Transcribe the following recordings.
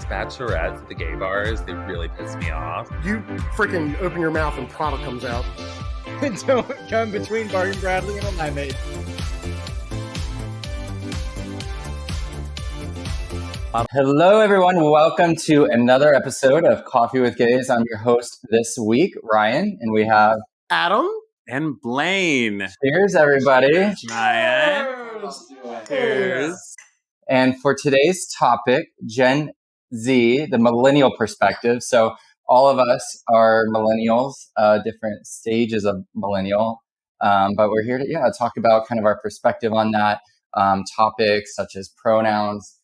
those bachelorettes at the gay bars, they really piss me off. You freaking open your mouth and product comes out. Don't come between Barton Bradley and a limeade. Hello, everyone. Welcome to another episode of Coffee with Gays. I'm your host this week, Ryan, and we have Adam and Blaine. Cheers, everybody. Cheers. And for today's topic, Gen Z, the millennial perspective. So all of us are millennials, different stages of millennial. But we're here to talk about kind of our perspective on that, topics such as pronouns.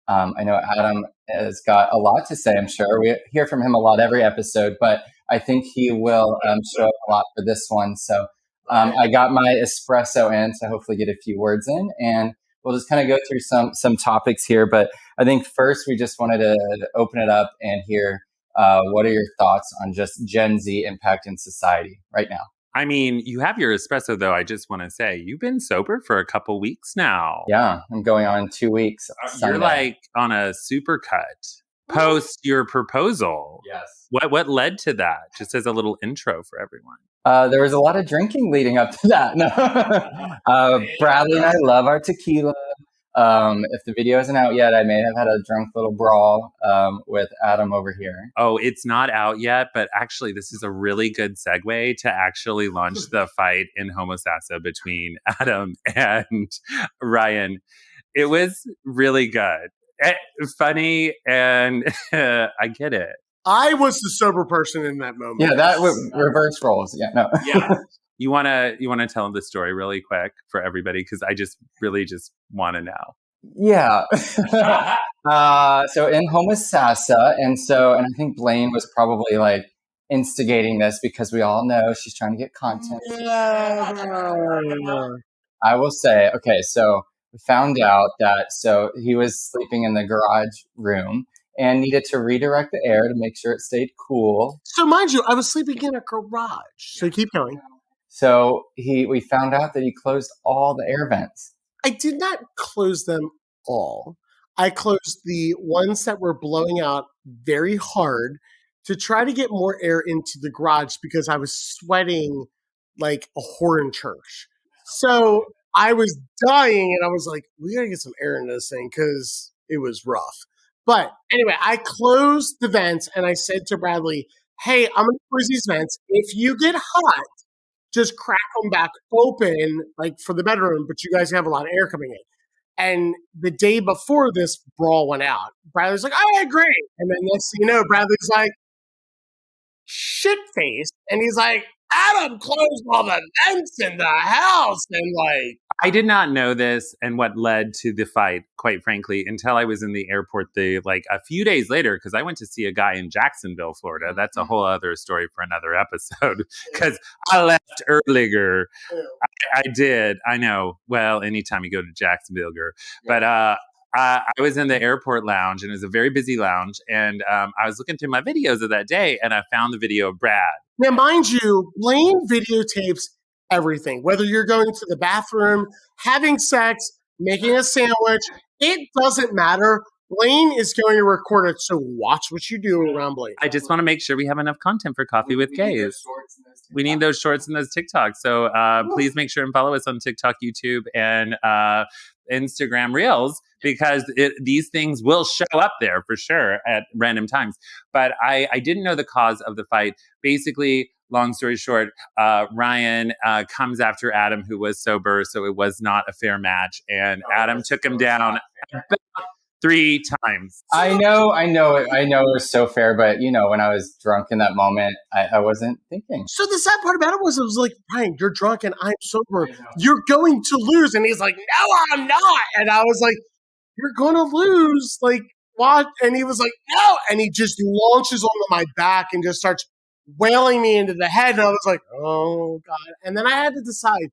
I know Adam has got a lot to say, I'm sure. We hear from him a lot every episode, but I think he will show up a lot for this one. So I got my espresso in to hopefully get a few words in, and we'll just kind of go through some topics here. But I think first we just wanted to open it up and hear what are your thoughts on just Gen Z impact in society right now? I mean, you have your espresso, though. I just want to say you've been sober for a couple weeks now. Yeah, I'm going on 2 weeks. You're like on a super cut post your proposal. Yes. What led to that? Just as a little intro for everyone. There was a lot of drinking leading up to that. No. Bradley and I love our tequila. If the video isn't out yet, I may have had a drunk little brawl with Adam over here. Oh, it's not out yet, but actually this is a really good segue to actually launch the fight in Homosassa between Adam and Ryan. It was really good. Funny, and I get it. I was the sober person in that moment. Yeah, that reverse roles. Yeah, no. Yeah. You wanna tell the story really quick for everybody, because I just really want to know. Yeah. So in Homosassa, and I think Blaine was probably like instigating this because we all know she's trying to get content. I will say, okay, so we found out that he was sleeping in the garage room and needed to redirect the air to make sure it stayed cool. So mind you, I was sleeping in a garage. So keep going. So we found out that he closed all the air vents. I did not close them all. I closed the ones that were blowing out very hard to try to get more air into the garage because I was sweating like a whore in church. So I was dying and I was like, we gotta get some air into this thing because it was rough. But anyway, I closed the vents and I said to Bradley, hey, I'm gonna close these vents. If you get hot, just crack them back open, like for the bedroom, but you guys have a lot of air coming in. And the day before this brawl went out, Bradley's like, oh, yeah, great. And then next thing you know, Bradley's like, shit-faced. And he's like, Adam closed all the vents in the house. And like, I did not know this and what led to the fight, quite frankly, until I was in the airport a few days later, because I went to see a guy in Jacksonville, Florida. That's a whole other story for another episode, because I left earlier. I did. I know. Well, anytime you go to Jacksonville, girl. But I was in the airport lounge, and it was a very busy lounge. And I was looking through my videos of that day, and I found the video of Brad. Now, mind you, Blaine videotapes everything, whether you're going to the bathroom, having sex, making a sandwich, it doesn't matter. Blaine is going to record it, so watch what you do around Blaine. I just want to make sure we have enough content for Coffee with Gays. We need those shorts and those TikToks. So please make sure and follow us on TikTok, YouTube, and Instagram Reels, because these things will show up there for sure at random times. But I didn't know the cause of the fight. Basically, long story short, Ryan comes after Adam, who was sober, so it was not a fair match. And Adam took him down about 3 times. I know it was so fair, but when I was drunk in that moment, I wasn't thinking. So the sad part about it was like, Ryan, you're drunk and I'm sober. You're going to lose. And he's like, no, I'm not. And I was like, you're going to lose. Like, what? And he was like, no. And he just launches onto my back and just starts wailing me into the head. And I was like, oh, God. And then I had to decide,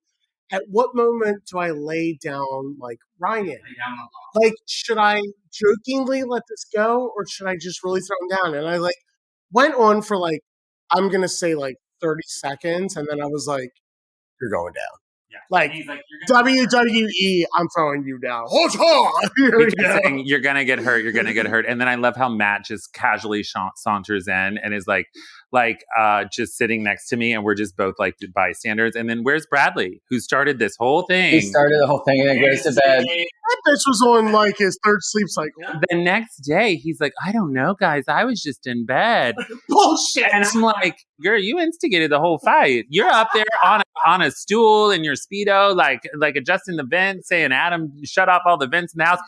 at what moment do I lay down like Ryan? Like, should I jokingly let this go, or should I just really throw him down? And I went on for I'm going to say 30 seconds. And then I was like, you're going down. Like, WWE, I'm throwing you down. Here we go. Saying, you're gonna get hurt. You're gonna get hurt. And then I love how Matt just casually saunters in and is like just sitting next to me, and we're just both like bystanders. And then where's Bradley, who started this whole thing? He started the whole thing and then goes to bed. That bitch was on like his third sleep cycle. The next day, he's like, I don't know, guys. I was just in bed. Bullshit. And I'm like, girl, you instigated the whole fight. You're up there on a stool in your Speedo, like adjusting the vents, saying, Adam, shut off all the vents in the house.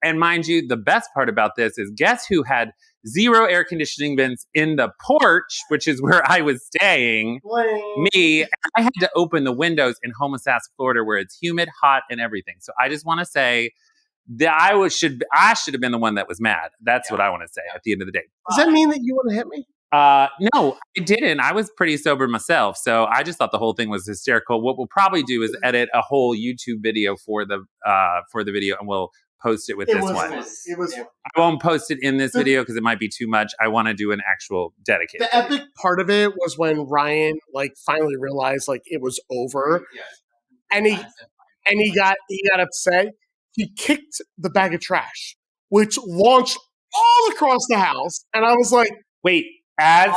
And mind you, the best part about this is, guess who had 0 air conditioning vents in the porch, which is where I was staying? Blaine. Me. And I had to open the windows in Homosassa, Florida, where it's humid, hot, and everything. So I just want to say that I should have been the one that was mad. That's what I want to say at the end of the day. Does that mean that you want to hit me? No, I didn't. I was pretty sober myself. So I just thought the whole thing was hysterical. What we'll probably do is edit a whole YouTube video for the video, and we'll post it with this one. It was. I won't post it in this video because it might be too much. I want to do an actual dedicated. The epic part of it was when Ryan like finally realized like it was over, and he got upset. He kicked the bag of trash, which launched all across the house, and I was like, wait. As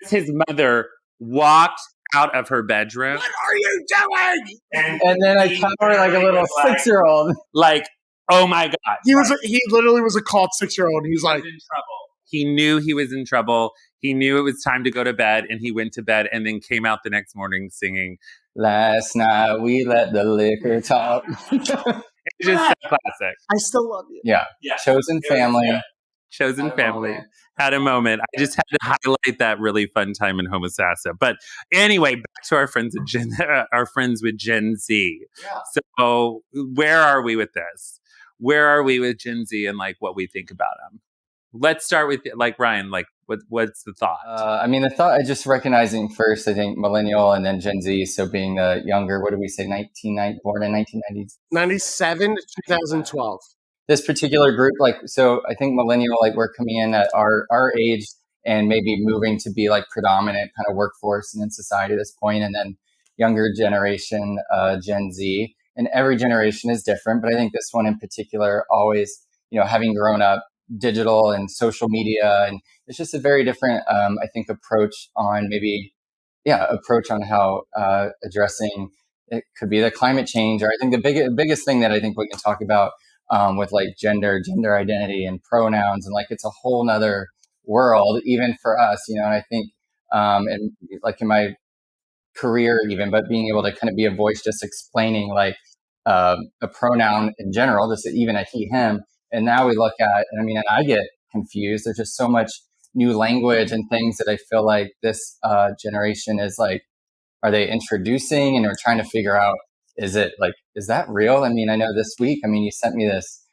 his mother walked out of her bedroom. What are you doing? And then I cover like a little 6-year-old. Like, oh my God. He literally was a caught 6-year-old. He's like in trouble. He knew he was in trouble. He knew it was time to go to bed, and he went to bed and then came out the next morning singing, Last night we let the liquor talk. It's just so classic. I still love you. Yeah. Chosen family. Chosen family had a moment. I just had to highlight that really fun time in Homosassa. But anyway, back to our friends with Gen Z. Yeah. So where are we with this? Where are we with Gen Z and like what we think about them? Let's start with like Ryan. Like, what's the thought? I mean, the thought, just recognizing first, I think millennial and then Gen Z. So being the younger, what did we say? Born in 1990s, 97 to 2012. This particular group, like, so I think millennial, like we're coming in at our age and maybe moving to be like predominant kind of workforce and in society at this point, and then younger generation, Gen Z. And every generation is different, but I think this one in particular, always, having grown up digital and social media, and it's just a very different, I think, approach on how addressing it could be the climate change, or I think the biggest thing that I think we can talk about with like gender identity and pronouns, and like it's a whole nother world even for us, and I think and like in my career even, but being able to kind of be a voice just explaining like a pronoun in general, just even a he, him. And now we look at, and I get confused. There's just so much new language and things that I feel like this generation is like, are they introducing, and we're trying to figure out, is that real? I know this week, you sent me this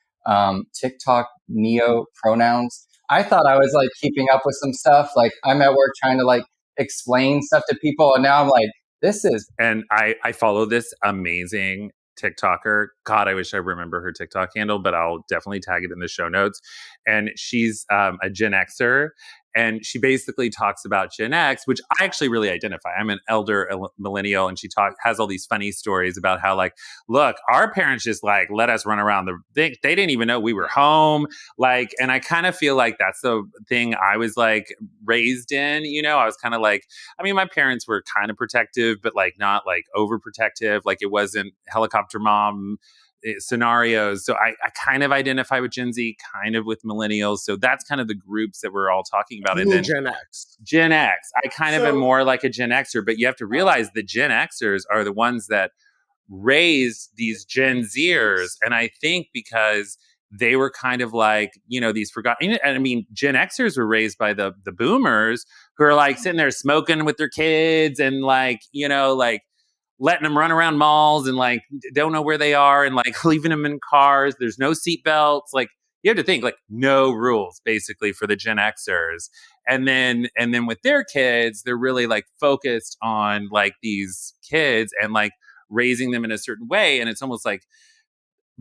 TikTok neo pronouns. I thought I was like keeping up with some stuff. Like I'm at work trying to like explain stuff to people. And now I'm like, this is. And I follow this amazing TikToker. God, I wish I remember her TikTok handle, but I'll definitely tag it in the show notes. And she's a Gen Xer. And she basically talks about Gen X, which I actually really identify. I'm an elder millennial, and she has all these funny stories about how, like, look, our parents just like let us run around. They didn't even know we were home. Like, and I kind of feel like that's the thing I was like raised in. I was kind of like, my parents were kind of protective, but like not like overprotective. Like it wasn't helicopter mom scenarios. So I kind of identify with Gen Z, kind of with millennials. So that's kind of the groups that we're all talking about. And then Gen X. Gen X. I kind of am more like a Gen Xer, but you have to realize the Gen Xers are the ones that raised these Gen Zers. And I think because they were kind of like, these forgotten. And Gen Xers were raised by the boomers who are like sitting there smoking with their kids and like, like letting them run around malls and like don't know where they are and like leaving them in cars. There's no seatbelts. Like you have to think like no rules basically for the Gen Xers. And then with their kids, they're really like focused on like these kids and like raising them in a certain way. And it's almost like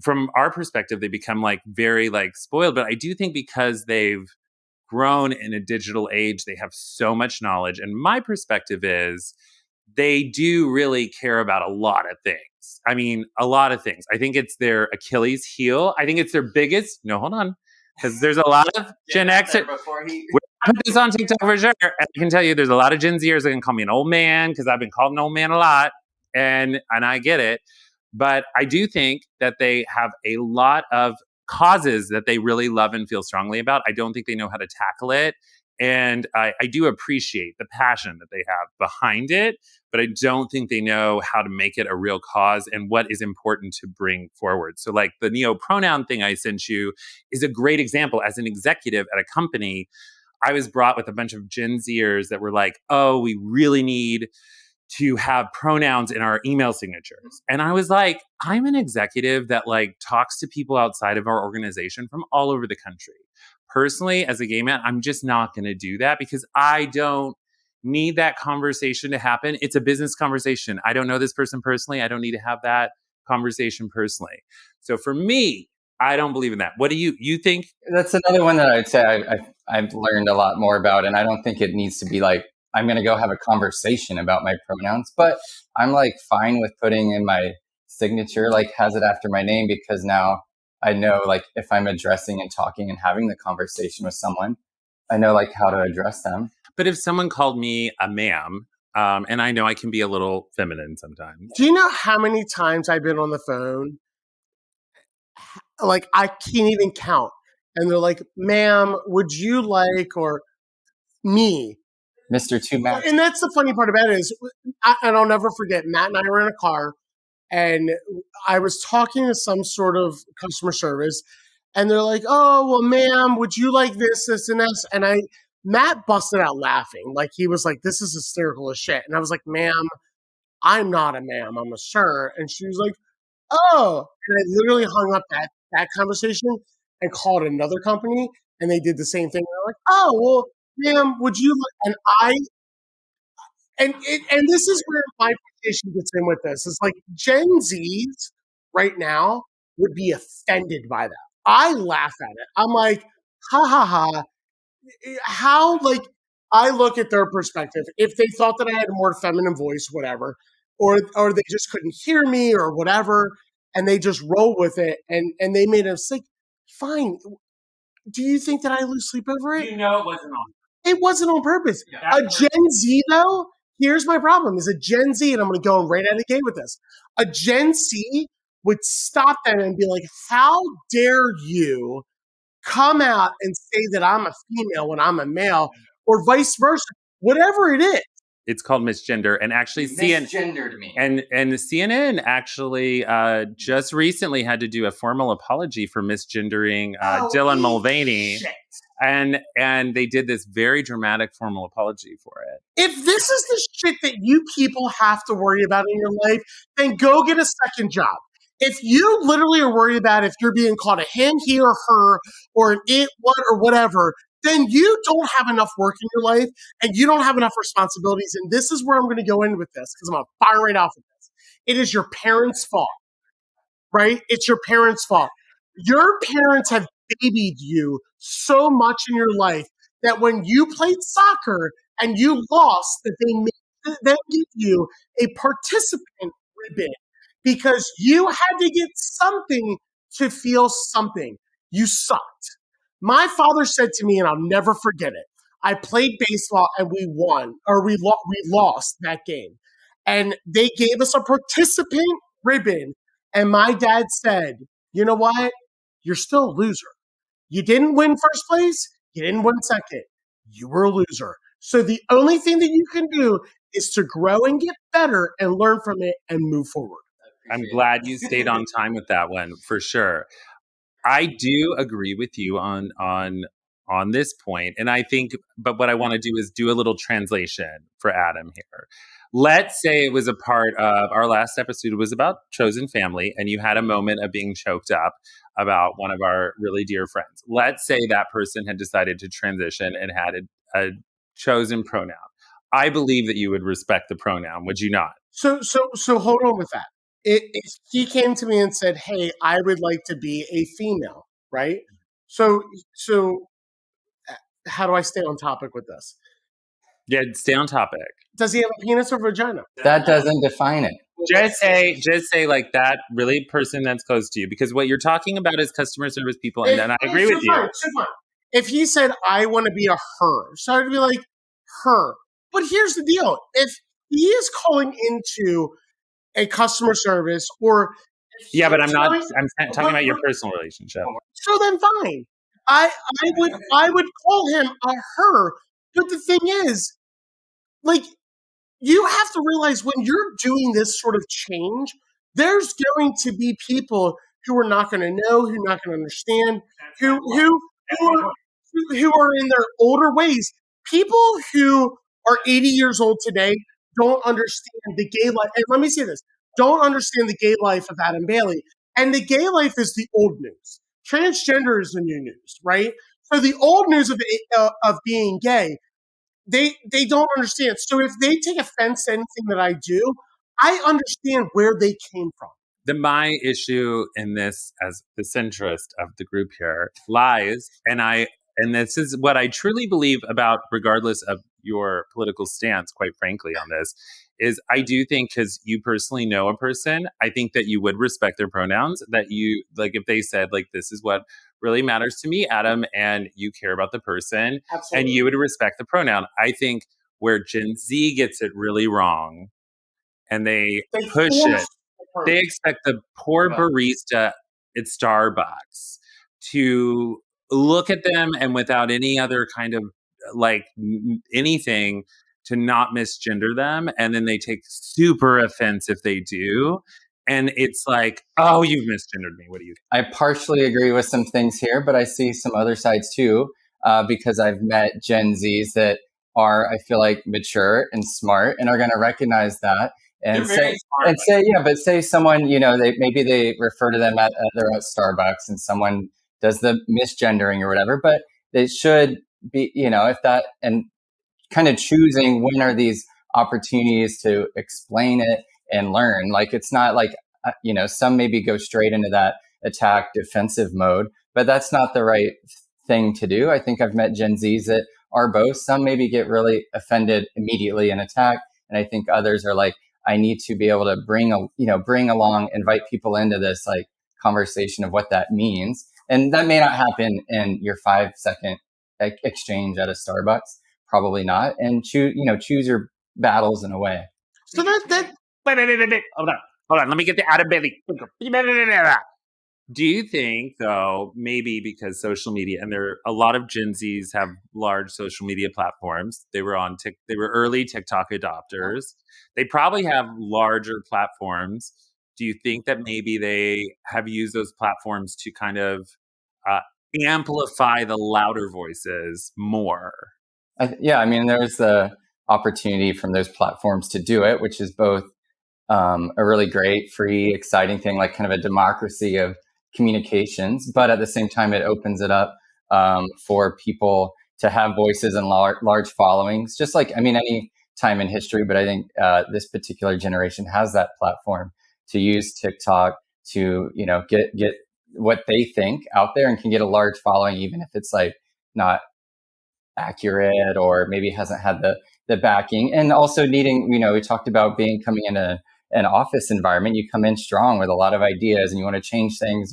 from our perspective, they become like very like spoiled. But I do think because they've grown in a digital age, they have so much knowledge. And my perspective is they do really care about a lot of things. I mean, a lot of things. I think it's their Achilles heel. I think it's their biggest. No, hold on. Because there's a lot of Gen X. I put this on TikTok for sure. And I can tell you there's a lot of Gen Zers that can call me an old man because I've been called an old man a lot. And I get it. But I do think that they have a lot of causes that they really love and feel strongly about. I don't think they know how to tackle it. And I do appreciate the passion that they have behind it, but I don't think they know how to make it a real cause and what is important to bring forward. So like the neo-pronoun thing I sent you is a great example. As an executive at a company, I was brought with a bunch of Gen Zers that were like, oh, we really need to have pronouns in our email signatures. And I was like, I'm an executive that like talks to people outside of our organization from all over the country. Personally, as a gay man, I'm just not going to do that because I don't need that conversation to happen. It's a business conversation. I don't know this person personally. I don't need to have that conversation personally. So for me, I don't believe in that. What do you think? That's another one that I'd say I've learned a lot more about, and I don't think it needs to be like, I'm going to go have a conversation about my pronouns, but I'm like fine with putting in my signature, like has it after my name, because now I know like if I'm addressing and talking and having the conversation with someone, I know like how to address them. But if someone called me a ma'am, and I know I can be a little feminine sometimes. Do you know how many times I've been on the phone? Like I can't even count. And they're like, ma'am, would you like, or me? Mr. Two Matt. And that's the funny part about it is, and I'll never forget, Matt and I were in a car, and I was talking to some sort of customer service, and they're like, oh, well, ma'am, would you like this, this, and this? And Matt busted out laughing. Like, he was like, this is hysterical as shit. And I was like, ma'am, I'm not a ma'am, I'm a sir. And she was like, oh. And I literally hung up that conversation and called another company, and they did the same thing. They're like, oh, well, ma'am, would you like, and this is where my position gets in with this. It's like Gen Zs right now would be offended by that. I laugh at it. I'm like, ha ha ha. How, like, I look at their perspective. If they thought that I had a more feminine voice, whatever, or they just couldn't hear me or whatever, and they just roll with it, and they made a mistake, fine. Do you think that I lose sleep over it? You know it wasn't on. It wasn't on purpose. Yeah, A Gen Z, though, here's my problem, is a Gen Z, and I'm going to go right out of the gate with this. A Gen Z would stop them and be like, how dare you come out and say that I'm a female when I'm a male, or vice versa, whatever it is. It's called misgender, and actually Misgendered me. And CNN actually just recently had to do a formal apology for misgendering DylanMulvaney. And they did this very dramatic formal apology for it. If this is the shit that you people have to worry about in your life, then go get a second job. If you literally are worried about if you're being called a him, he, or her, or an it, what, or whatever, then you don't have enough work in your life and you don't have enough responsibilities. And this is where I'm going to go in with this, because I'm going to fire right off with this. It is your parents' fault, right? It's your parents' fault. Your parents have babied you so much in your life that when you played soccer and you lost, that they made them give you a participant ribbon because you had to get something to feel something. You sucked. My father said to me, and I'll never forget it, I played baseball and we won, or we lost that game. And they gave us a participant ribbon. And my dad said, you know what? You're still a loser. You didn't win first place. You didn't win second. You were a loser. So the only thing that you can do is to grow and get better and learn from it and move forward. I'm glad you stayed on time with that one, for sure. I do agree with you on this point. And I think, but what I want to do is do a little translation for Adam here. Let's say it was a part of our last episode was about chosen family, and you had a moment of being choked up about one of our really dear friends. Let's say that person had decided to transition and had a chosen pronoun. I believe that you would respect the pronoun, would you not? So hold on with that. If he came to me and said, hey, I would like to be a female, right? So how do I stay on topic with this? Yeah, stay on topic. Does he have a penis or vagina? That doesn't define it. Just say like that really person that's close to you, because what you're talking about is customer service people, and I agree with you. Fine. If he said, I want to be a her, so I'd be like, her. But here's the deal. If he is calling into a customer service or... Yeah, but I'm talking about your personal relationship. So then fine. I would call him a her. But the thing is, like, you have to realize when you're doing this sort of change, there's going to be people who are not going to know, who are not going to understand, who are in their older ways. People who are 80 years old today don't understand the gay life. And let me say this, don't understand the gay life of Adam Bailey. And the gay life is the old news. Transgender is the new news, right? So the old news of being gay, they don't understand. So if they take offense to anything that I do, I understand where they came from. My issue in this, as the centrist of the group here, lies, and this is what I truly believe about, regardless of your political stance, quite frankly, on this, is I do think, because you personally know a person, I think that you would respect their pronouns, that you, like, if they said, like, this is what really matters to me, Adam, and you care about the person, Absolutely. And you would respect the pronoun. I think where Gen Z gets it really wrong, and they push it, they expect the poor barista at Starbucks to look at them and without any other kind of like anything to not misgender them. And then they take super offense if they do. And it's like, oh, you've misgendered me. What do you think? I partially agree with some things here, but I see some other sides too, because I've met Gen Zs that are, I feel like, mature and smart and are going to recognize that. And say someone, they refer to them they're at Starbucks and someone does the misgendering or whatever, but they should be, if that, and kind of choosing when are these opportunities to explain it and learn. Like, it's not like, some maybe go straight into that attack defensive mode, but that's not the right thing to do. I think I've met Gen Zs that are both. Some maybe get really offended immediately and attack. And I think others are like, I need to be able to bring along, invite people into this like conversation of what that means. And that may not happen in your 5-second exchange at a Starbucks. Probably not. And choose your battles in a way. So that wait. Hold on. Let me get the Adam Bailey. Do you think, though, maybe because social media, and a lot of Gen Zs have large social media platforms. They were early TikTok adopters. They probably have larger platforms. Do you think that maybe they have used those platforms to kind of amplify the louder voices more? There's the opportunity from those platforms to do it, which is both a really great, free, exciting thing, like kind of a democracy of communications. But at the same time, it opens it up for people to have voices and large followings, just like, any time in history. But I think this particular generation has that platform to use TikTok to, get what they think out there and can get a large following, even if it's like not accurate or maybe hasn't had the backing. And also needing, we talked about coming in an office environment. You come in strong with a lot of ideas and you want to change things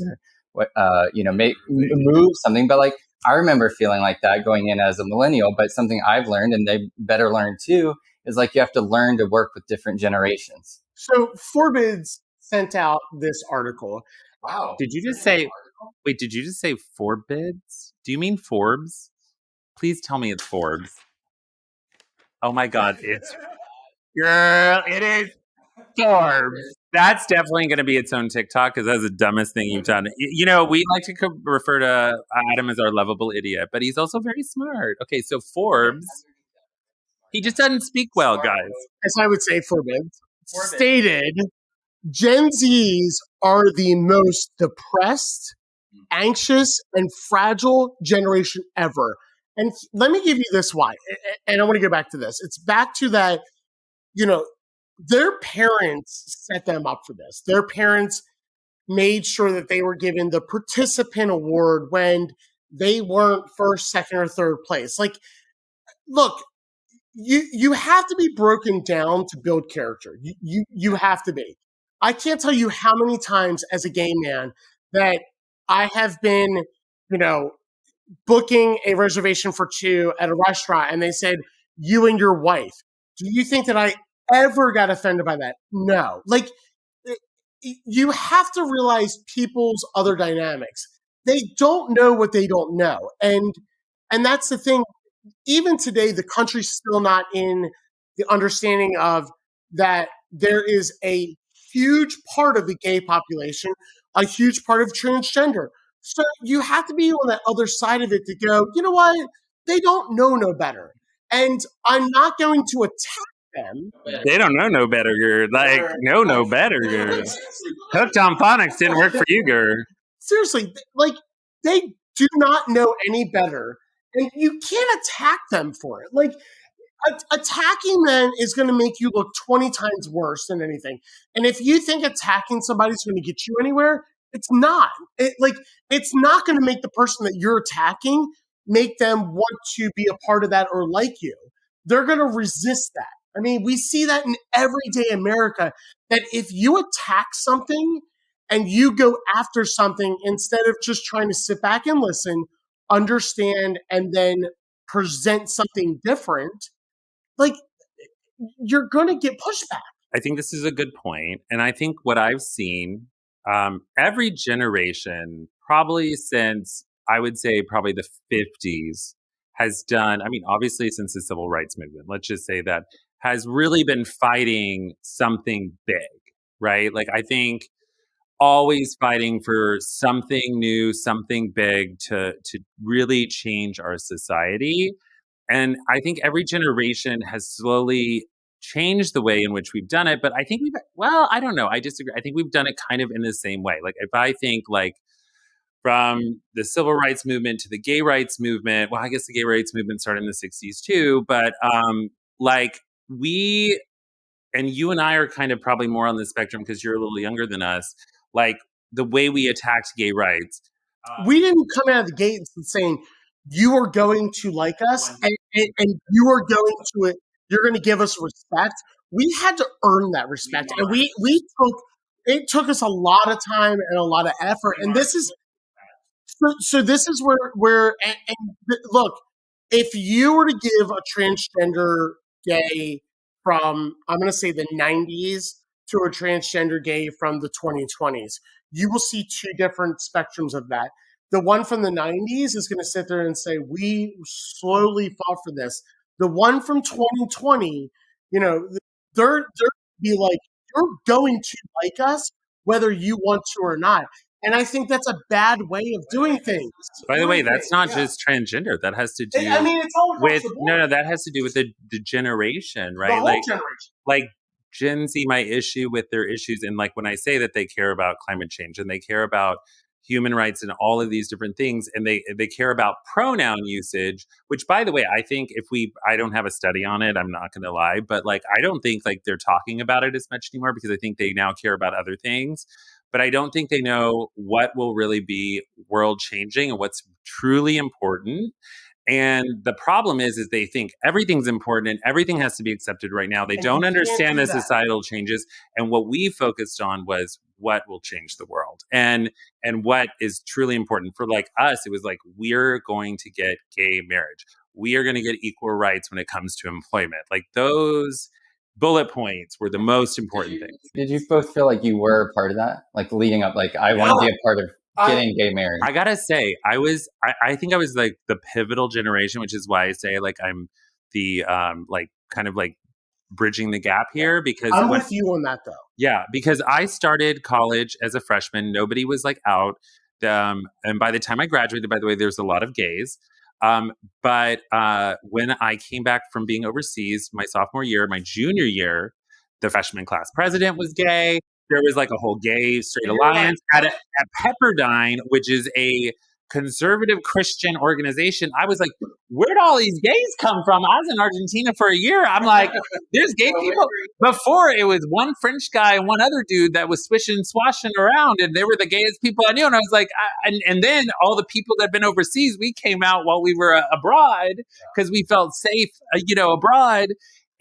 or move something. But like, I remember feeling like that going in as a millennial, but something I've learned, and they better learn too, is like you have to learn to work with different generations. So Forbes sent out this article. Wow. Did you just say Forbes? Do you mean Forbes? Please tell me it's Forbes. Oh my God, it is Forbes. That's definitely going to be its own TikTok, because that's the dumbest thing you've done. We like to refer to Adam as our lovable idiot, but he's also very smart. Okay, so Forbes, he just doesn't speak well, guys. As I would say, Forbes stated, Gen Zs are the most depressed, anxious, and fragile generation ever. And let me give you this why. And I want to go back to this. It's back to that, their parents set them up for this. Their parents made sure that they were given the participant award when they weren't first, second, or third place. Like, look, you have to be broken down to build character. You have to be. I can't tell you how many times as a gay man that I have been, booking a reservation for 2 at a restaurant, and they said, "You and your wife." Do you think that I ever got offended by that? No. Like, you have to realize people's other dynamics. They don't know what they don't know, and that's the thing. Even today, the country's still not in the understanding of that there is a huge part of the gay population, a huge part of transgender. So you have to be on that other side of it to go, you know what? They don't know no better. And I'm not going to attack them. They don't know no better, girl. Like, no better, girl. Hooked on phonics didn't work for you, girl. Seriously, like, they do not know any better. And you can't attack them for it. Like, attacking them is going to make you look 20 times worse than anything. And if you think attacking somebody is going to get you anywhere, it's not. It's not going to make the person that you're attacking make them want to be a part of that or like you. They're going to resist that. I mean, we see that in everyday America, that if you attack something and you go after something instead of just trying to sit back and listen, understand, and then present something different, like, you're going to get pushback. I think this is a good point. And I think what I've seen, every generation, probably since, I would say, probably the 50s, has done, I mean, obviously since the civil rights movement, let's just say that, has really been fighting something big, right? Like, I think always fighting for something new, something big to really change our society. And I think every generation has slowly changed the way in which we've done it. But I think I don't know. I disagree. I think we've done it kind of in the same way. Like, if I think, like, from the civil rights movement to the gay rights movement, well, I guess the gay rights movement started in the 60s too. But like, and you and I are kind of probably more on the spectrum because you're a little younger than us. Like, the way we attacked gay rights. We didn't come out of the gate saying, you are going to like us and you are going to, you're going to give us respect. We had to earn that respect. And it took us a lot of time and a lot of effort. And this is, so this is where look, if you were to give a transgender gay from, I'm going to say, the 90s to a transgender gay from the 2020s, you will see 2 different spectrums of that. The one from the 90s is going to sit there and say, we slowly fought for this. The one from 2020, they're be like, you're going to like us whether you want to or not. And I think that's a bad way of doing things. By the way, that's not just transgender. That has to do it's all with that has to do with the generation, right? The whole generation. Like, Gen Z, my issue with their issues, and like when I say that they care about climate change and they care about human rights and all of these different things, and they care about pronoun usage, which, by the way, I think I don't have a study on it, I'm not going to lie, but like, I don't think like they're talking about it as much anymore because I think they now care about other things. But I don't think they know what will really be world changing and what's truly important. And the problem is they think everything's important and everything has to be accepted right now. They don't understand the societal changes. And what we focused on was what will change the world and what is truly important. For like us, it was like, we're going to get gay marriage. We are going to get equal rights when it comes to employment. Like, those bullet points were the most important things. Did you both feel like you were a part of that? Like, leading up, like, I want to be a part of getting gay marriage? I gotta say, I think I was like the pivotal generation, which is why I say like I'm the like kind of like bridging the gap here, because I'm with you on that though. Yeah, because I started college as a freshman. Nobody was like out. And by the time I graduated, by the way, there's a lot of gays. But when I came back from being overseas my sophomore year, my junior year, the freshman class president was gay. There was like a whole gay straight alliance at Pepperdine, which is a conservative Christian organization. I was like, where'd all these gays come from? I was in Argentina for a year. I'm like, there's gay people. Before, it was one French guy and one other dude that was swishing, swashing around, and they were the gayest people I knew. And I was like, and then all the people that had been overseas, we came out while we were abroad because we felt safe, abroad.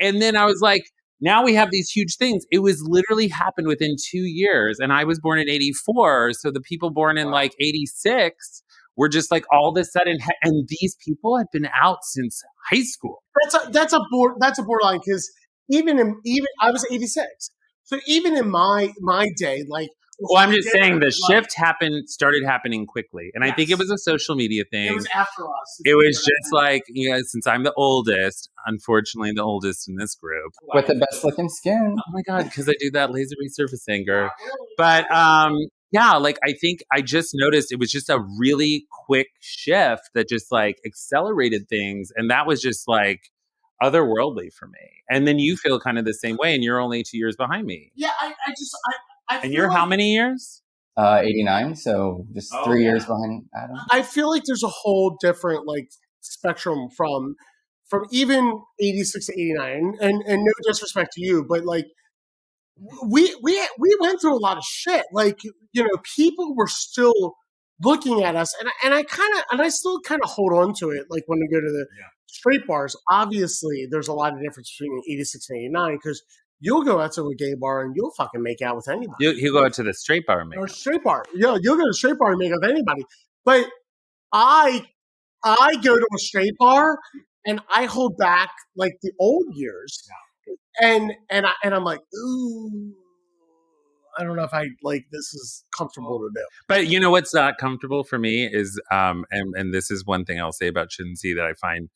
And then I was like, now we have these huge things. It was literally happened within 2 years. And I was born in 84. So the people born in like 86 were just like all of a sudden, and these people had been out since high school. That's a borderline, because even I was 86. So even in my day, like, well, I'm just saying the shift started happening quickly. And I think it was a social media thing. It was after us. It was just like, since I'm the oldest, unfortunately the oldest in this group. With the best looking skin. Oh my God, because I do that laser resurfacing, girl. But like I think I just noticed it was just a really quick shift that just like accelerated things. And that was just like otherworldly for me. And then you feel kind of the same way, and you're only 2 years behind me. Yeah, I and you're how many years? 89, so just 3 years behind Adam. I feel like there's a whole different like spectrum from even 86 to 89, and no disrespect to you, but like we went through a lot of shit. Like, people were still looking at us, and I still kind of hold on to it. Like when we go to the straight bars, obviously there's a lot of difference between 86 and 89, because you'll go out to a gay bar and you'll fucking make out with anybody. You'll go out to the straight bar and make out. Or straight bar. Yeah, you'll go to the straight bar and make out with anybody. But I go to a straight bar and I hold back like the old years. Yeah. And I'm like, ooh, I don't know if I like this is comfortable to do. But you know what's not comfortable for me is and this is one thing I'll say about GenZ that I find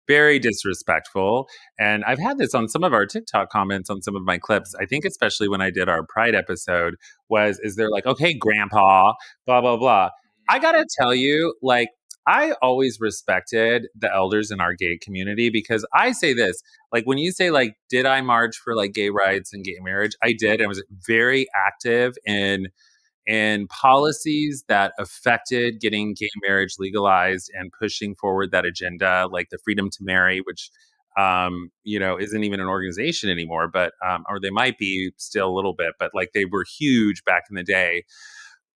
very disrespectful. And I've had this on some of our TikTok comments on some of my clips. I think especially when I did our Pride episode is they're like, okay, grandpa, blah, blah, blah. I got to tell you, like, I always respected the elders in our gay community, because I say this, like when you say like, did I march for like gay rights and gay marriage? I did. I was very active in policies that affected getting gay marriage legalized and pushing forward that agenda, like the Freedom to Marry, which, isn't even an organization anymore, but, or they might be still a little bit, but like they were huge back in the day.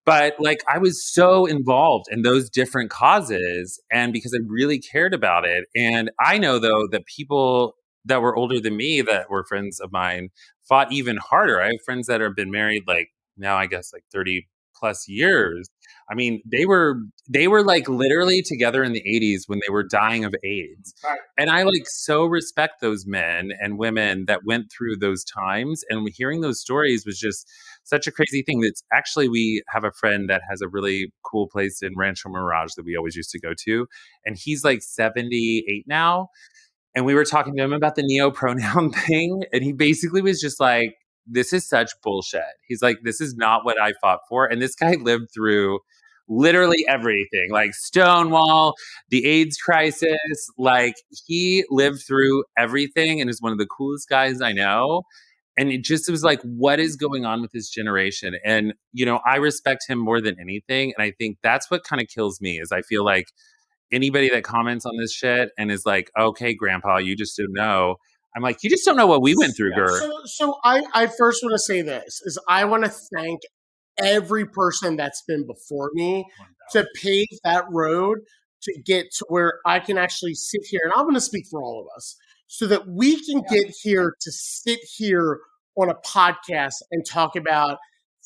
But like I was so involved in those different causes, and because I really cared about it. And I know though that people that were older than me that were friends of mine fought even harder. I have friends that have been married like now, I guess like 30 plus years. I mean, they were like literally together in the 80s when they were dying of AIDS. Right. And I like so respect those men and women that went through those times. And hearing those stories was just such a crazy thing. That's actually, we have a friend that has a really cool place in Rancho Mirage that we always used to go to. And he's like 78 now. And we were talking to him about the neo-pronoun thing. And he basically was just like, this is such bullshit. He's like, this is not what I fought for. And this guy lived through literally everything, like Stonewall, the AIDS crisis. Like he lived through everything and is one of the coolest guys I know. And it was like, what is going on with this generation? And, I respect him more than anything. And I think that's what kind of kills me is I feel like anybody that comments on this shit and is like, okay, grandpa, you just don't know. I'm like, you just don't know what we went through, girl. So I first want to say this is I want to thank every person that's been before me to pave that road to get to where I can actually sit here. And I'm going to speak for all of us so that we can get here to sit here on a podcast and talk about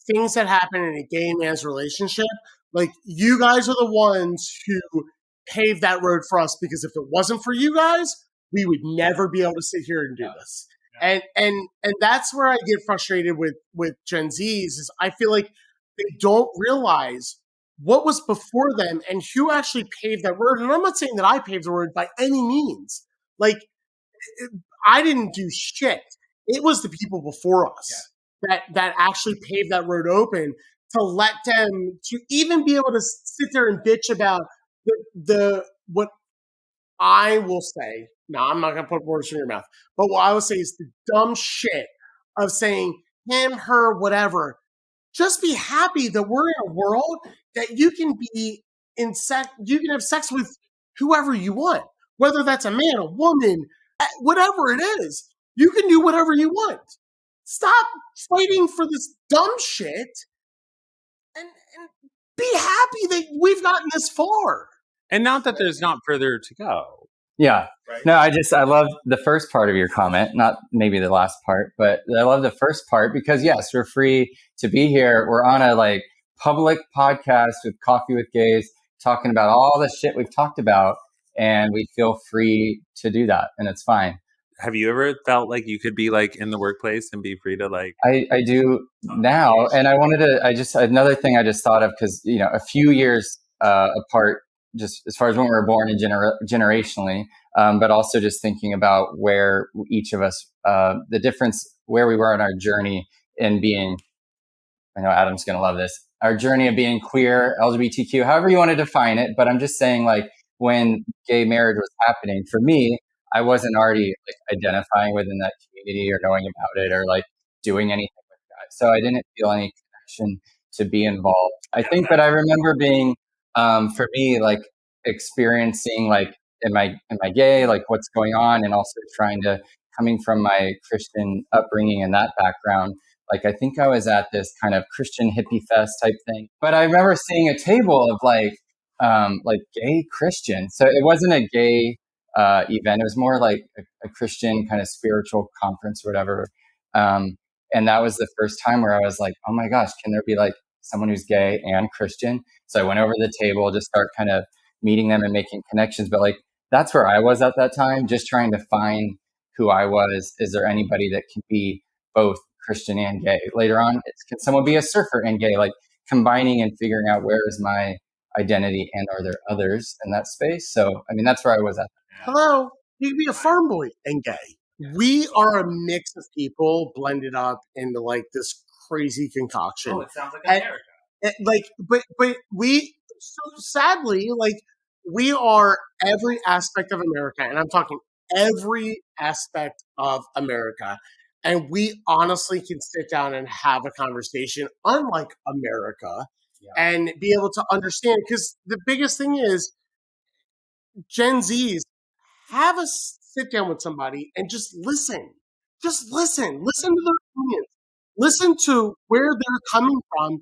things that happen in a gay man's relationship. Like you guys are the ones who paved that road for us, because if it wasn't for you guys, we would never be able to sit here and do this. Yeah. And that's where I get frustrated with Gen Zs is I feel like they don't realize what was before them and who actually paved that road. And I'm not saying that I paved the road by any means. Like I didn't do shit. It was the people before us that actually paved that road open to let them to even be able to sit there and bitch about the what I will say. No, I'm not going to put words in your mouth. But what I will say is the dumb shit of saying him, her, whatever. Just be happy that we're in a world that you can be you can have sex with whoever you want, whether that's a man, a woman, whatever it is. You can do whatever you want. Stop fighting for this dumb shit and be happy that we've gotten this far. And not that there's not further to go. Yeah. Right? No, I love the first part of your comment, not maybe the last part, but I love the first part because yes, we're free to be here. We're on a like public podcast with Coffee with Gays, talking about all the shit we've talked about, and we feel free to do that, and it's fine. Have you ever felt like you could be like in the workplace and be free to like? I do now, and another thing I just thought of because a few years apart, just as far as when we were born and generationally, but also just thinking about where each of us, the difference where we were in our journey in being. I know Adam's going to love this. Our journey of being queer, LGBTQ, however you want to define it, but I'm just saying like when gay marriage was happening for me. I wasn't already like identifying within that community or knowing about it or like doing anything with that. So I didn't feel any connection to be involved. I think, but I remember being, for me, like experiencing like, am I gay? Like what's going on? And also coming from my Christian upbringing and that background, like I think I was at this kind of Christian hippie fest type thing. But I remember seeing a table of like gay Christian. So it wasn't a gay event. It was more like a Christian kind of spiritual conference or whatever. And that was the first time where I was like, oh my gosh, can there be like someone who's gay and Christian? So I went over to the table, just start kind of meeting them and making connections. But like, that's where I was at that time, just trying to find who I was. Is there anybody that can be both Christian and gay? Later on, can someone be a surfer and gay? Like combining and figuring out where is my identity and are there others in that space? So, I mean, that's where I was at. Hello, you can be a farm boy and gay. We are a mix of people blended up into like this crazy concoction. Oh, it sounds like America. But we, so sadly, like we are every aspect of America, and I'm talking every aspect of America. And we honestly can sit down and have a conversation, unlike America, and be able to understand. Because the biggest thing is Gen Zs have a sit down with somebody and just listen. Just listen. Listen to their opinions. Listen to where they're coming from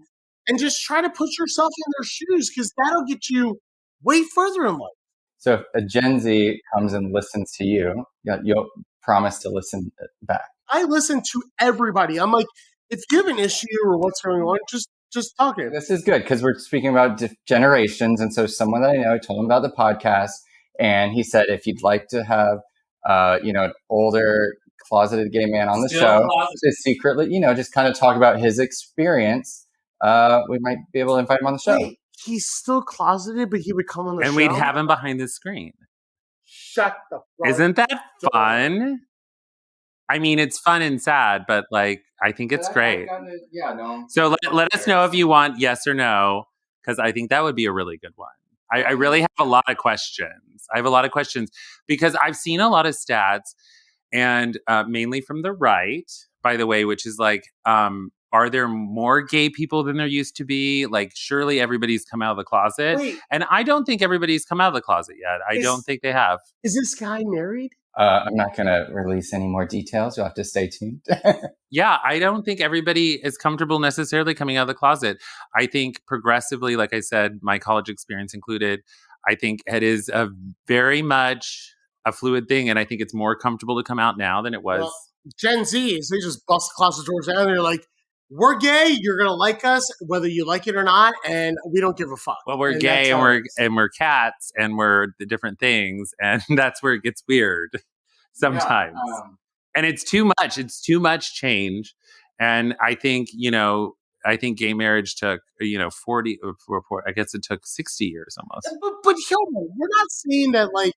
and just try to put yourself in their shoes because that'll get you way further in life. So if a Gen Z comes and listens to you, you'll promise to listen back. I listen to everybody. I'm like, if you have an issue or what's going on, just talk it. This is good because we're speaking about generations. And so someone that I know, I told him about the podcast. And he said, if you'd like to have, an older closeted gay man on the show to secretly, just kind of talk about his experience, we might be able to invite him on the show. Wait, he's still closeted, but he would come on the show? And we'd have him behind the screen. Shut the fuck. Isn't that fun? I mean, it's fun and sad, but like, I think it's great. So let us know if you want yes or no, because I think that would be a really good one. I really have a lot of questions. I have a lot of questions because I've seen a lot of stats and mainly from the right, by the way, which is like, are there more gay people than there used to be? Like, surely everybody's come out of the closet. Wait. And I don't think everybody's come out of the closet yet. I don't think they have. Is this guy married? I'm not going to release any more details. You'll have to stay tuned. Yeah, I don't think everybody is comfortable necessarily coming out of the closet. I think progressively, like I said, my college experience included, I think it is a very much a fluid thing. And I think it's more comfortable to come out now than it was. Well, Gen Zs, they just bust the closet doors down and they're like, we're gay, you're going to like us, whether you like it or not, and we don't give a fuck. Well, we're gay and we're cats and we're the different things, and that's where it gets weird sometimes. Yeah, and it's too much. It's too much change. And I think, gay marriage took, 40, I guess it took 60 years almost. But we're not saying that like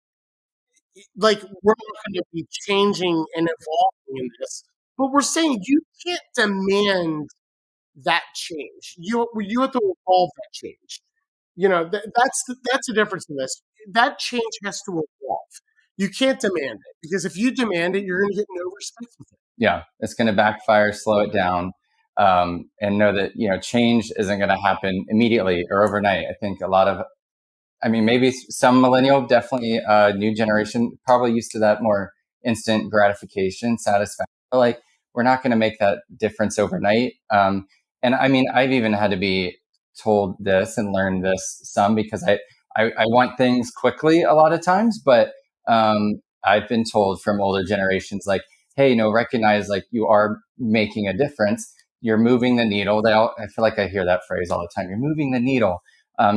we're not going to be changing and evolving in this. But we're saying you can't demand that change. You have to evolve that change. That's the difference in this. That change has to evolve. You can't demand it because if you demand it, you're going to get no respect with it. Yeah, it's going to backfire. Slow it down, and know that change isn't going to happen immediately or overnight. I think a lot of I mean, maybe some millennial, definitely new generation, probably used to that more instant gratification, satisfaction. But like, we're not going to make that difference overnight. And I mean, I've even had to be told this and learned this some because I want things quickly a lot of times, but I've been told from older generations, like, hey, recognize like you are making a difference. You're moving the needle. I feel like I hear that phrase all the time. You're moving the needle.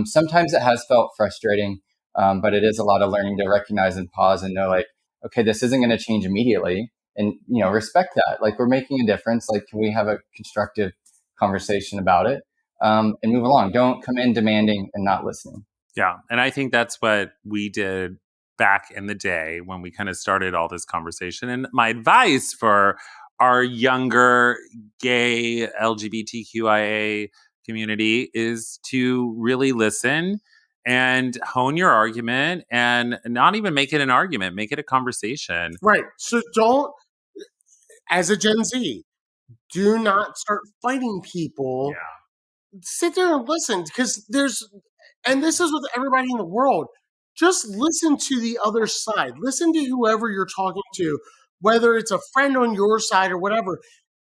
Sometimes it has felt frustrating, but it is a lot of learning to recognize and pause and know, like, okay, this isn't going to change immediately, and respect that. Like, we're making a difference. Like, can we have a constructive conversation about it and move along? Don't come in demanding and not listening. Yeah, and I think that's what we did back in the day when we kind of started all this conversation. And my advice for our younger gay LGBTQIA community is to really listen and hone your argument and not even make it an argument, make it a conversation. Right. So don't, as a Gen Z, do not start fighting people. Yeah. Sit there and listen, because and this is with everybody in the world. Just listen to the other side. Listen to whoever you're talking to, whether it's a friend on your side or whatever.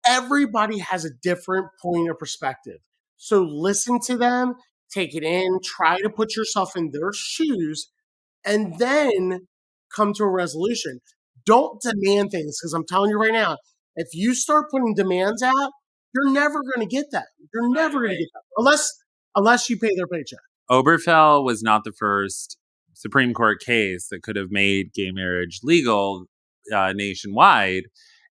Everybody has a different point of perspective. So listen to them, take it in, try to put yourself in their shoes, and then come to a resolution. Don't demand things, because I'm telling you right now, if you start putting demands out, you're never going to get that. You're never going to get that unless you pay their paycheck. Obergefell was not the first Supreme Court case that could have made gay marriage legal nationwide.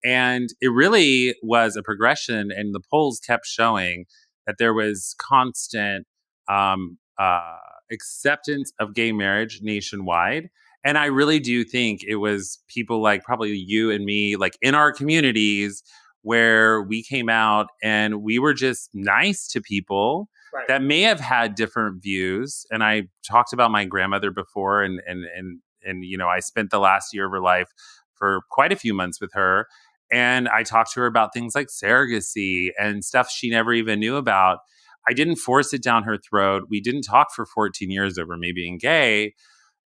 And it really was a progression, and the polls kept showing that there was constant acceptance of gay marriage nationwide. And I really do think it was people like probably you and me, like in our communities, where we came out and we were just nice to people that may have had different views. And I talked about my grandmother before, and I spent the last year of her life for quite a few months with her. And I talked to her about things like surrogacy and stuff she never even knew about. I didn't force it down her throat. We didn't talk for 14 years over me being gay.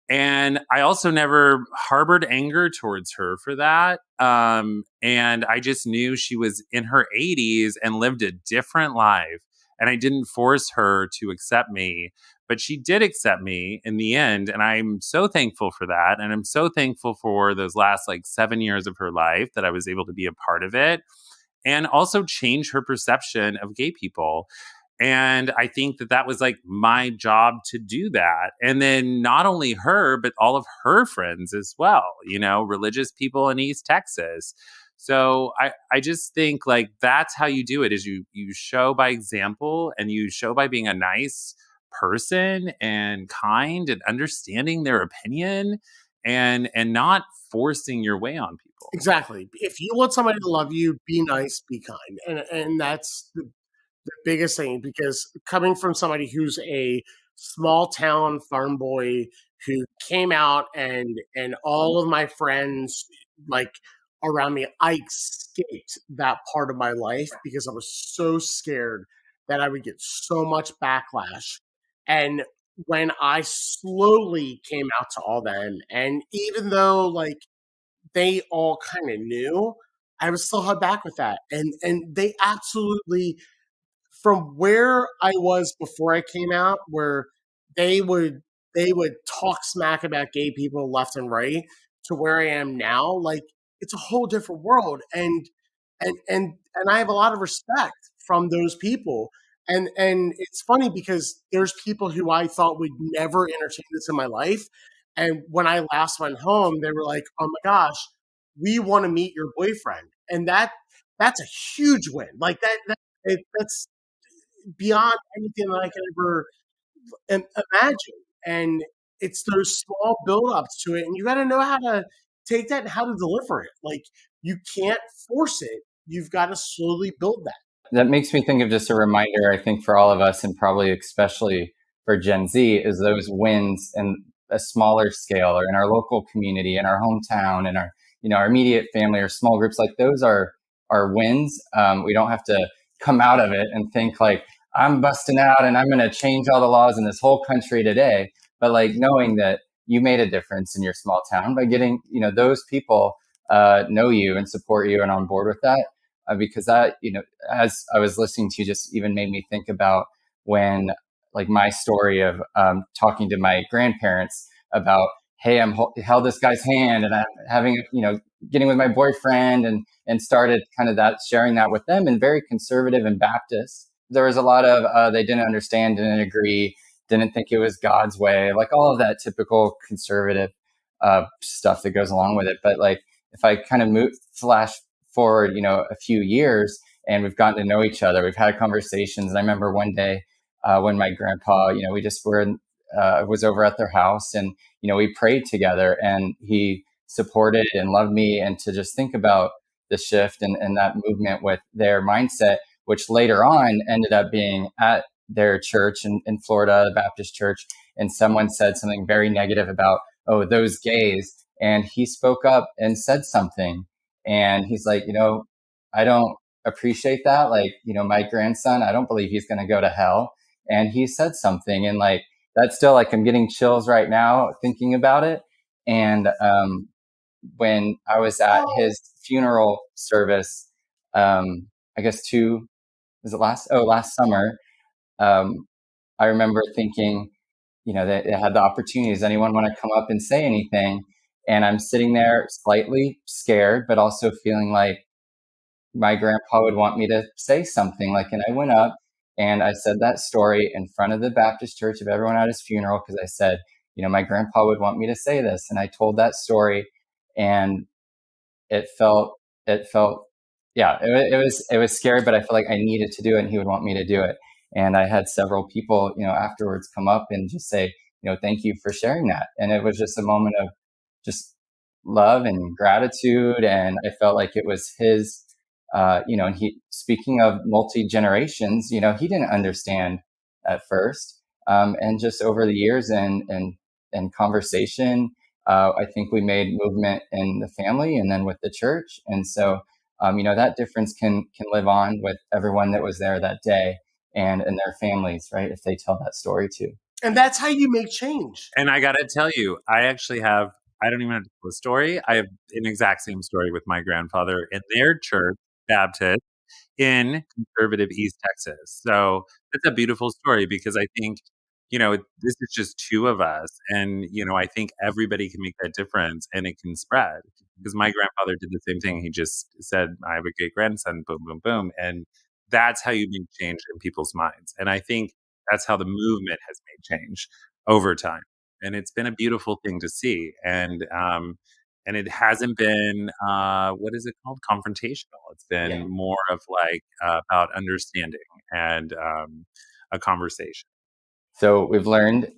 And I also never harbored anger towards her for that. And I just knew she was in her 80s and lived a different life. And I didn't force her to accept me, but she did accept me in the end. And I'm so thankful for that. And I'm so thankful for those last 7 years of her life that I was able to be a part of it and also change her perception of gay people. And I think that was my job to do that. And then not only her, but all of her friends as well, religious people in East Texas. So I just think that's how you do it, is you show by example, and you show by being a nice person and kind and understanding their opinion and not forcing your way on people. Exactly. If you want somebody to love you, be nice, be kind. And that's the biggest thing, because coming from somebody who's a small town farm boy who came out and all of my friends around me, I escaped that part of my life because I was so scared that I would get so much backlash. And when I slowly came out to all them, and even though they all kind of knew, I was still held back with that. And they absolutely, from where I was before I came out, where they would talk smack about gay people left and right, to where I am now, it's a whole different world. And I have a lot of respect from those people. And it's funny because there's people who I thought would never entertain this in my life. And when I last went home, they were like, "Oh my gosh, we want to meet your boyfriend." And that's a huge win. That's beyond anything that I can ever imagine. And it's those small build-ups to it, and you got to know how to take that and how to deliver it. You can't force it. You've got to slowly build that. That makes me think of just a reminder, I think, for all of us, and probably especially for Gen Z, is those wins in a smaller scale, or in our local community, in our hometown, in our our immediate family or small groups. Those are wins. We don't have to come out of it and think I'm busting out and I'm going to change all the laws in this whole country today. but like knowing that you made a difference in your small town by getting, those people know you and support you and on board with that. Because that, as I was listening to you, just even made me think about when, like, my story of talking to my grandparents about, hey, I'm held this guy's hand and I'm having, getting with my boyfriend and started kind of that, sharing that with them, and very conservative and Baptist. There was a lot of, they didn't understand, didn't agree, didn't think it was God's way, like all of that typical conservative stuff that goes along with it. But like, if I kind of flash forward, a few years, and we've gotten to know each other, we've had conversations. And I remember one day when my grandpa, we just was over at their house, and, we prayed together, and he supported and loved me. And to just think about the shift and that movement with their mindset, which later on ended up being at their church in Florida, the Baptist church. And someone said something very negative about, oh, those gays. And he spoke up and said something. And he's like, I don't appreciate that. Like, my grandson, I don't believe he's going to go to hell. And he said something, and like, that's still, like, I'm getting chills right now thinking about it. And when I was at his funeral service, I guess last summer, I remember thinking, they had the opportunity. Does anyone want to come up and say anything? And I'm sitting there slightly scared, but also feeling like my grandpa would want me to say something. Like, and I went up and I said that story in front of the Baptist church of everyone at his funeral, because I said, my grandpa would want me to say this. And I told that story, and it felt, yeah, it was scary, but I felt like I needed to do it, and he would want me to do it. And I had several people, afterwards come up and just say, thank you for sharing that. And it was just a moment of just love and gratitude. And I felt like it was his, and he, speaking of multi-generations, he didn't understand at first. And just over the years and conversation, I think we made movement in the family and then with the church. And so, that difference can live on with everyone that was there that day and their families, right? If they tell that story too. And that's how you make change. And I got to tell you, I don't even have to tell a story. I have an exact same story with my grandfather in their church, Baptist, in conservative East Texas. So that's a beautiful story, because I think, this is just two of us. And, I think everybody can make that difference, and it can spread. Because my grandfather did the same thing. He just said, I have a great grandson, boom, boom, boom. And that's how you make change in people's minds. And I think that's how the movement has made change over time. And it's been a beautiful thing to see. And it hasn't been, what is it called? Confrontational. It's been more of like about understanding and a conversation. So we've learned,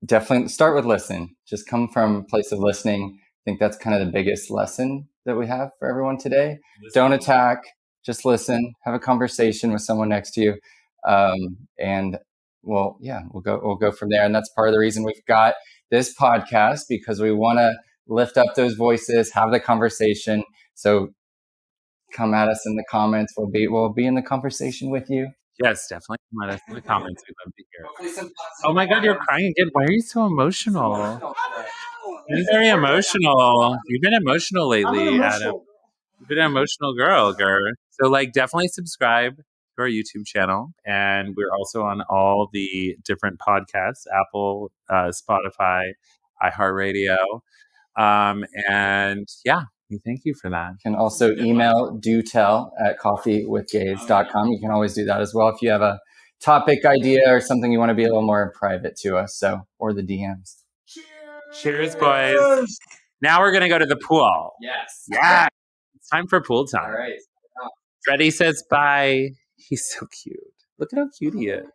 definitely start with listen. Just come from a place of listening. I think that's kind of the biggest lesson that we have for everyone today. Don't attack. Just listen. Have a conversation with someone next to you, and we'll go from there. And that's part of the reason we've got this podcast, because we want to lift up those voices, have the conversation. So come at us in the comments. We'll be in the conversation with you. Yes, definitely come at us in the comments. We'd love to hear. Oh my God, you're crying again. Why are you so emotional? You're very emotional. You've been emotional lately, Adam. You've been an emotional girl. So definitely subscribe to our YouTube channel. And we're also on all the different podcasts, Apple, Spotify, iHeartRadio. And yeah, we thank you for that. You can also email dotell@coffeewithgays.com. You can always do that as well if you have a topic idea or something you want to be a little more private to us. Or the DMs. Cheers, boys. Now we're going to go to the pool. Yes. Yeah. It's time for pool time. All right. Freddie says bye. He's so cute. Look at how cute he is.